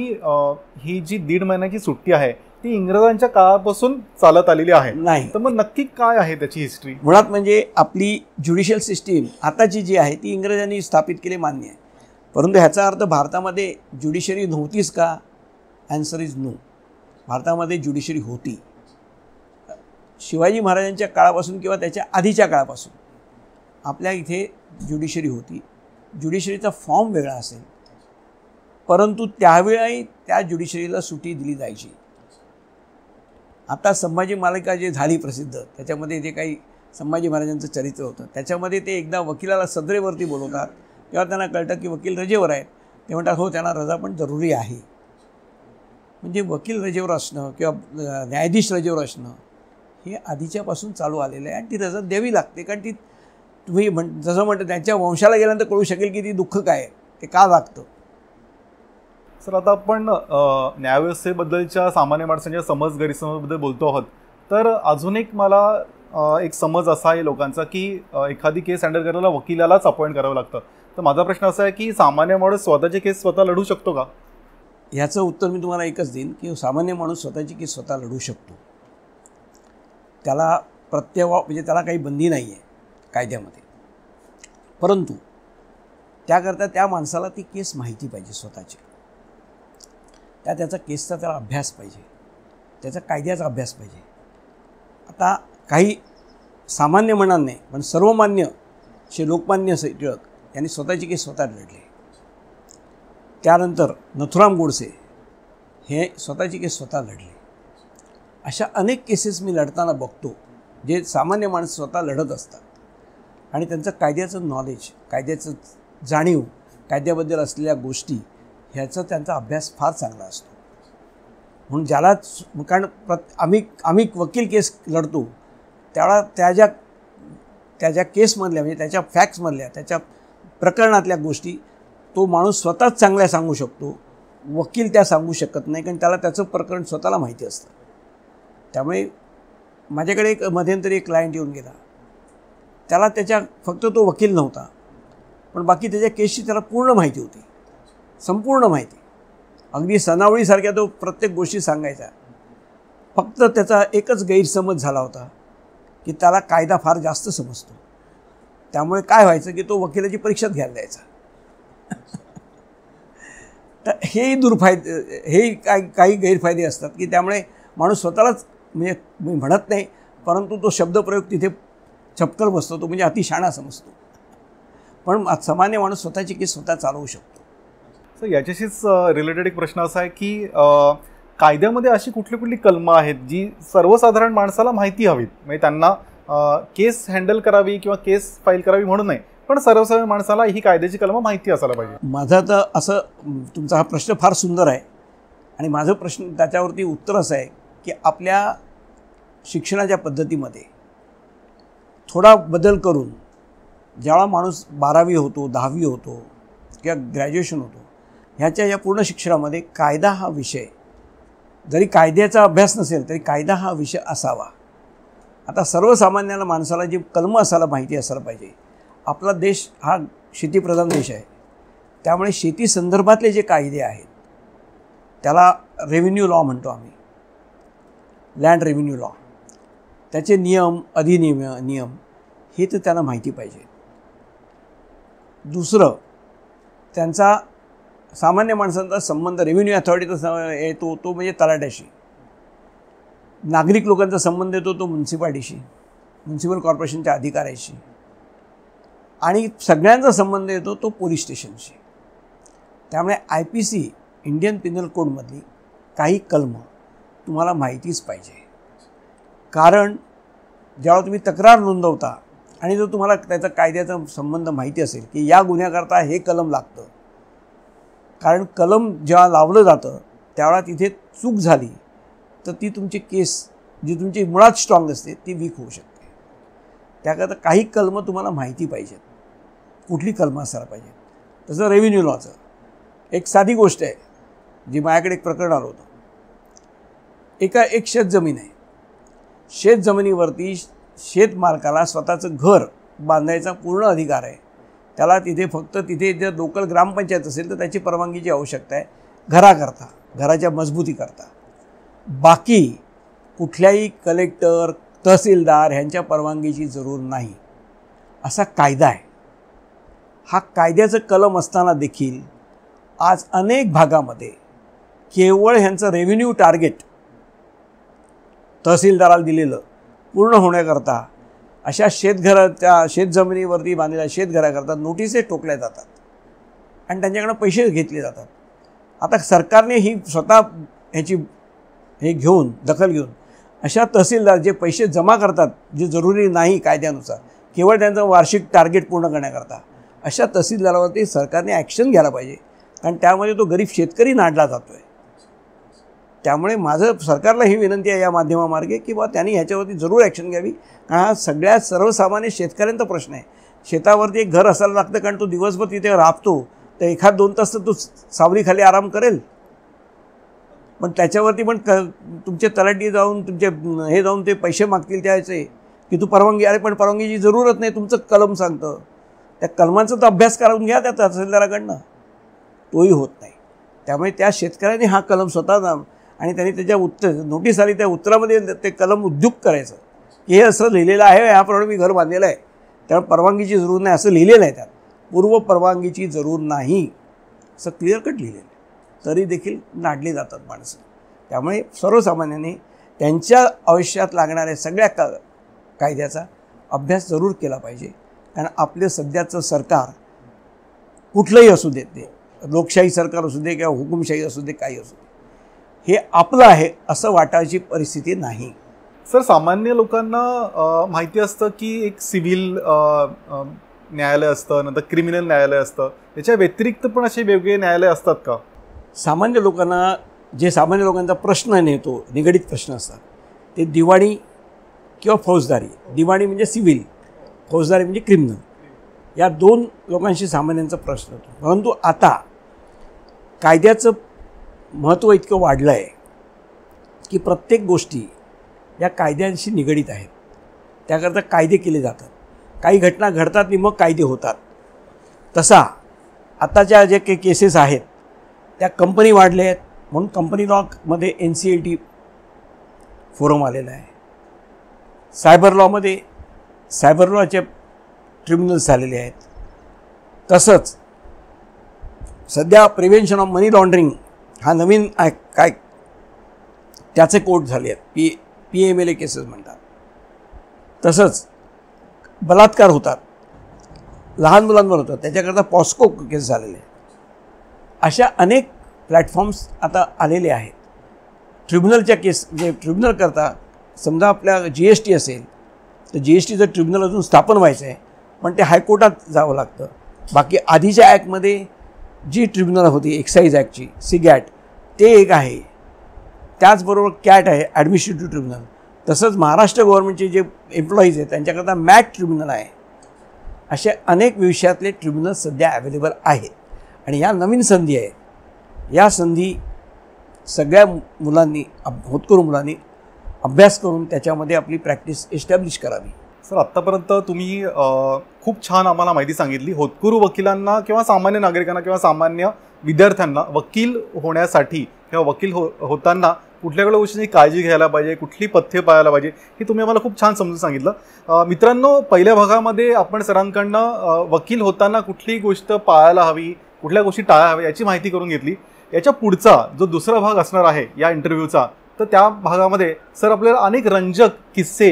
ही जी 1.5 महिन्याची सुट्टी आहे ती इंग्रजांच्या काळापासून चालत आलेली आहे. नाही, तर मग नक्की काय आहे त्याची हिस्ट्री? मुळात म्हणजे आपली ज्युडिशियल सिस्टीम आताची जी आहे ती इंग्रजांनी स्थापित केली, मान्य आहे. परंतु ह्याचा अर्थ भारतामध्ये ज्युडिशरी नव्हतीच का? Answer is no. भारतामध्ये ज्युडिशरी होती. शिवाजी महाराजांच्या काळापासून किंवा त्याच्या आधीच्या काळापासून आपल्या इथे ज्युडिशरी होती. ज्युडिशरीचा फॉर्म वेगळा असेल, परंतु त्यावेळी त्या ज्युडिशरीला सुट्टी दिली जायची. आता संभाजी मालिका जे झाली प्रसिद्ध, त्याच्यामध्ये जे काही संभाजी महाराजांचं चरित्र होतं त्याच्यामध्ये ते एकदा वकिलाला सदरेवरती बोलवतात, तेव्हा त्यांना कळतं की वकील रजेवर आहेत. ते म्हणतात हो, त्यांना रजा पण जरुरी आहे. म्हणजे वकील रजेवर असणं किंवा न्यायाधीश रजेवर असणं हे आधीच्यापासून चालू आलेलं आहे आणि ती रजा द्यावी लागते. कारण ती तुम्ही जसं म्हणतं त्यांच्या वंशाला गेल्यानंतर कळू शकेल की ती दुःख काय आहे, ते का लागतं. सर, आता आपण न्यायव्यवस्थेबद्दलच्या सामान्य माणसांच्या समज गैरसमजबद्दल बोलतो आहोत. तर अजून एक मला एक समज असा आहे लोकांचा की एखादी केस हँडल करायला वकिलालाच अपॉइंट करावं लागतं. तर माझा प्रश्न असा आहे की सामान्य माणूस स्वतःची केस स्वतः लढू शकतो का? ह्याचं उत्तर मी तुम्हाला एकच देईन की सामान्य माणूस स्वतःची केस स्वतः लढू शकतो. त्याला म्हणजे त्याला काही बंदी नाही आहे कायद्यामध्ये. परंतु त्याकरता त्या माणसाला ती केस माहिती पाहिजे स्वतःची. त्याचा केसचा त्याला अभ्यास पाहिजे, त्याचा कायद्याचा अभ्यास पाहिजे. आता काही सामान्य म्हणणार नाही, पण सर्वमान्य लोकमान्य टिळक यांनी स्वतःची केस स्वतः लढली. त्यानंतर नथुराम गोडसे हे स्वतःची केस स्वतः लढले. अशा अनेक केसेस मी लढताना बघतो जे सामान्य माणसं स्वतः लढत असतात आणि त्यांचं कायद्याचं नॉलेज, कायद्याचं जाणीव, कायद्याबद्दल असलेल्या गोष्टी ह्याचा त्यांचा अभ्यास फार चांगला असतो. म्हणून ज्याला कारण आम्ही वकील केस लढतो त्याला त्या ज्या केसमधल्या म्हणजे त्याच्या फॅक्ट्समधल्या त्याच्या प्रकरणातल्या गोष्टी तो माणूस स्वतःच चांगल्या सांगू शकतो, वकील त्या सांगू शकत नाही, कारण त्याला त्याचं प्रकरण स्वतःला माहिती असतं. त्यामुळे माझ्याकडे मध्यंतरी एक क्लायंट येऊन गेला, त्याला फक्त तो वकील नव्हता पण बाकी त्याच्या केसची त्याला पूर्ण माहिती होती, संपूर्ण माहिती, अगदी सनावळीसारख्या तो प्रत्येक गोष्टी सांगायचा. फक्त त्याचा एकच गैरसमज झाला होता की त्याला कायदा फार जास्त समजतो. त्यामुळे काय व्हायचं की तो वकिलाची परीक्षाच घ्यायला द्यायचा. तर हेही काही गैरफायदे असतात की त्यामुळे माणूस स्वतःलाच म्हणजे मी म्हणत नाही, परंतु तो शब्दप्रयोग तिथे चपकल बसतो, तो म्हणजे अतिशहाणा समजतो. पण सामान्य माणूस स्वतःची केस स्वतः चालवू शकतो. सर, याच्याशीच रिलेटेड एक प्रश्न असा आहे की कायद्यामध्ये अशी कुठली कुठली कलमं आहेत जी सर्वसाधारण माणसाला माहिती हवीत, म्हणजे त्यांना केस हँडल करावी किंवा केस फाईल करावी म्हणून नाही, पण सर्वसाधारण माणसाला ही कायद्याची कलमं माहिती असायला पाहिजे? माझं तर असं, तुमचा हा प्रश्न फार सुंदर आहे आणि माझं प्रश्न त्याच्यावरती उत्तर असं आहे की आपल्या शिक्षणाच्या पद्धतीमध्ये थोडा बदल करून ज्यावेळा माणूस 12वी होतो, 10वी होतो किंवा ग्रॅज्युएशन होतो, ह्याच्या या पूर्ण शिक्षणामध्ये कायदा हा विषय, जरी कायद्याचा अभ्यास नसेल तरी कायदा हा विषय असावा. आता सर्वसामान्याला माणसाला जी कलमं असायला माहिती असायला पाहिजे. आपला देश हा शेतीप्रधान देश आहे, त्यामुळे शेती संदर्भातले जे कायदे आहेत त्याला रेव्हेन्यू लॉ म्हणतो आम्ही, लँड रेव्हेन्यू लॉ, त्याचे नियम, नियम हे तर त्यांना माहिती पाहिजे. दुसरं, त्यांचा सामान्य माणसांचा संबंध रेव्हेन्यू अथॉरिटीचा येतो तो म्हणजे तलाठ्याशी, नागरिक लोकांचा संबंध येतो तो म्युन्सिपाल्टीशी, म्युन्सिपल कॉर्पोरेशनच्या अधिकाऱ्याशी, आणि सगळ्यांचा संबंध येतो तो पोलीस स्टेशनशी. त्यामुळे IPC इंडियन पिनल कोडमधली काही कलमं तुम्हाला माहितीच पाहिजे. कारण जेव्हा तुम्ही तक्रार नोंदवता आणि जर तुम्हाला त्याचा कायद्याचा संबंध माहिती असेल की या गुन्ह्याकरता हे कलम लागतं, कारण कलम जेव्हा लावलं जातं त्यावेळा तिथे चूक झाली तर ती तुमची केस जी तुमची मुळात स्ट्रॉंग असते ती वीक होऊ शकते. त्याकरता काही कलमं तुम्हाला माहिती पाहिजेत, कुठली कलमं असायला पाहिजे. तसं रेव्हेन्यू लॉचं एक साधी गोष्ट आहे जी माझ्याकडे एक प्रकरण आलं होतं. एक शेतजमीन आहे, शेतजमिनीवरती शेतमालकाला स्वतःचं घर बांधायचा पूर्ण अधिकार आहे. त्याला तिथे जर लोकल ग्रामपंचायत असेल तर त्याची परवानगीची आवश्यकता आहे घराकरता, घराच्या मजबूतीकरता. बाकी कुठल्याही कलेक्टर, तहसीलदार ह्यांच्या परवानगीची जरूर नाही, असा कायदा आहे. हा कायद्याचं कलम असताना देखील आज अनेक भागामध्ये केवळ ह्यांचं रेव्हेन्यू टार्गेट तहसीलदाराला दिलेलं पूर्ण होण्याकरता अशा शेतजमिनीवरती बांधलेल्या शेतघराकरता नोटिसे ठोकल्या जातात आणि त्यांच्याकडनं पैसे घेतले जातात. आता सरकारने ही स्वतः ह्याची दखल घेऊन अशा तहसीलदार जे पैसे जमा करतात जे जरुरी नाही कायद्यानुसार, केवळ त्यांचं वार्षिक टार्गेट पूर्ण करण्याकरता, अशा तहसीलदारावरती सरकारने ॲक्शन घ्यायला पाहिजे. कारण त्यामध्ये तो गरीब शेतकरी नाडला जातो आहे. त्यामुळे माझं सरकारला ही विनंती आहे या माध्यमामार्गे की बा त्यांनी ह्याच्यावरती जरूर ॲक्शन घ्यावी. कारण हा सगळ्यात सर्वसामान्य शेतकऱ्यांचा प्रश्न आहे. शेतावरती एक घर असायला लागतं, कारण तो दिवसभर तिथे राबतो, तर 1-2 तास तर तो सावलीखाली आराम करेल. पण त्याच्यावरती पण तुमचे तलाठी जाऊन जाऊन ते पैसे मागतील त्याचे की तू परवानगी, अरे पण परवानगीची जरूरत नाही, तुमचं कलम सांगतं. त्या कलमांचा तर अभ्यास करून घ्या त्या तहसीलदाराकडनं, तोही होत नाही. त्यामुळे त्या शेतकऱ्याने हा कलम स्वतः आणि त्यांनी त्याच्या नोटीस आली त्या उत्तरामध्ये ते कलम उद्युक्त करायचं की हे असं लिहिलेलं आहे, ह्याप्रमाणे मी घर बांधलेलं आहे, त्यामुळे परवानगीची जरूर नाही असं लिहिलेलं आहे. त्यात पूर्व परवानगीची जरूर नाही असं क्लिअर कट लिहिलेलं आहे, तरी देखील नाडली जातात माणसं. त्यामुळे सर्वसामान्यांनी त्यांच्या आयुष्यात लागणाऱ्या सगळ्या कायद्याचा अभ्यास जरूर केला पाहिजे. कारण आपले सध्याचं सरकार कुठलंही असू देत, ते लोकशाही सरकार असू दे किंवा हुकुमशाही असू दे, काही असू दे, हे आपलं आहे असं वाटायची परिस्थिती नाही. सर, सामान्य लोकांना माहिती असतं की एक सिव्हिल न्यायालय असतं, नंतर क्रिमिनल न्यायालय असतं, त्याच्या व्यतिरिक्त पण असे वेगवेगळे न्यायालय असतात का? सामान्य लोकांचा प्रश्न नेतो, निगडीत प्रश्न असतात ते दिवाणी किंवा फौजदारी. दिवाणी म्हणजे सिव्हिल, फौजदारी म्हणजे क्रिमिनल, या 2 लोकांशी सामान्यांचा प्रश्न होतो. परंतु आता कायद्याचं महत्त्व इतकं वाढलं आहे की प्रत्येक गोष्टी या कायद्यांशी निगडीत आहेत. त्याकरता कायदे केले जातात, काही घटना घडतात आणि मग कायदे होतात. तसा आताच्या जे काही केसेस आहेत त्या कंपनी वाढल्या आहेत म्हणून कंपनी लॉमध्ये NCLT फोरम आलेला आहे. सायबर लॉमध्ये सायबर लॉचे ट्रिब्युनल्स झालेले आहेत. तसंच सध्या प्रिव्हेन्शन ऑफ मनी लॉन्ड्रिंग हा नवीन काय त्याचे कोर्ट झाले आहेत, PMLA केसेस म्हणतात. तसंच बलात्कार होतात, लहान मुलांवर होतात, त्याच्याकरता पॉस्को केस झालेले आहेत. अशा अनेक प्लॅटफॉर्म्स आता आलेले आहेत ट्रिब्युनलच्या केस जे ट्रिब्युनल करता समजा आपल्या GST असेल तर GSTचं ट्रिब्युनल अजून स्थापन व्हायचं आहे, पण ते हायकोर्टात जावं लागतं. बाकी आधीच्या ॲक्टमध्ये जी ट्रिब्युनल होती एक्साईज ॲक्टची CGAT ते एक आहे. त्याचबरोबर CAT आहे ॲडमिनिस्ट्रेटिव्ह ट्रिब्युनल. तसंच महाराष्ट्र गव्हर्नमेंटचे जे एम्प्लॉईज आहेत त्यांच्याकरता MAT ट्रिब्युनल आहे. असे अनेक विषयातले ट्रिब्युनल सध्या अवेलेबल आहेत आणि या नवीन संधी आहे. या संधी सगळ्या मुलांनी होतकरू मुलांनी अभ्यास करून त्याच्यामध्ये आपली प्रॅक्टिस एस्टॅब्लिश करावी. सर, आत्तापर्यंत तुम्ही खूप छान आम्हाला माहिती सांगितली. होतकरू वकिलांना किंवा सामान्य नागरिकांना किंवा सामान्य विद्यार्थ्यांना वकील होण्यासाठी किंवा वकील होताना कुठल्या कुठल्या गोष्टींची काळजी घ्यायला पाहिजे, कुठली पथ्ये पाळायला पाहिजे, हे तुम्ही आम्हाला खूप छान समजून सांगितलं. मित्रांनो, पहिल्या भागामध्ये आपण सरांकडनं वकील होताना कुठली गोष्ट पाळायला हवी, कुठल्या गोष्टी टाळायला हव्या याची माहिती करून घेतली. याच्या पुढचा जो दुसरा भाग असणार आहे या इंटरव्ह्यूचा, तर त्या भागामध्ये सर आपल्याला अनेक रंजक किस्से,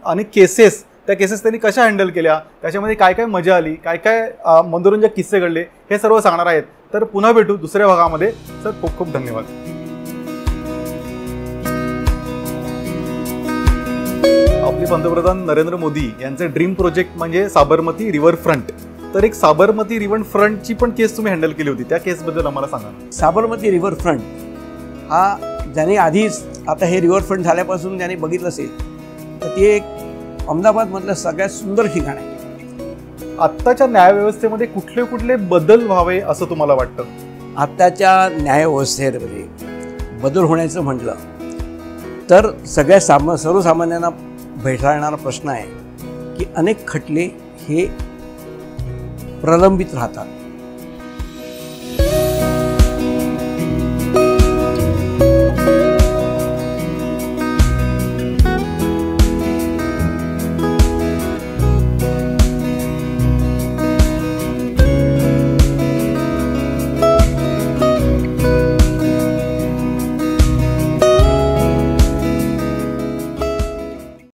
अनेक केसेस, त्या केसेस त्यांनी कशा हँडल केल्या, त्याच्यामध्ये काय काय मजा आली, काय काय मनोरंजक किस्से घडले, हे सर्व सांगणार आहेत. तर पुन्हा भेटू दुसऱ्या भागामध्ये. सर, खूप खूप धन्यवाद. आपले पंतप्रधान नरेंद्र मोदी यांचे ड्रीम प्रोजेक्ट म्हणजे साबरमती रिव्हरफ्रंट. तर एक साबरमती रिव्हरफ्रंटची पण केस तुम्ही हँडल केली होती, त्या केसबद्दल आम्हाला सांगा. साबरमती रिव्हरफ्रंट हा ज्याने आधीच आता हे रिव्हरफ्रंट झाल्यापासून ज्याने बघितलं असेल तर ते एक अहमदाबादमधलं सगळ्यात सुंदर ठिकाण आहे. आत्ताच्या न्यायव्यवस्थेमध्ये कुठले कुठले बदल व्हावे असं तुम्हाला वाटतं? आत्ताच्या न्यायव्यवस्थेमध्ये बदल होण्याचं म्हटलं तर सर्वसामान्यांना भेटाळणारा प्रश्न आहे की अनेक खटले हे प्रलंबित राहतात.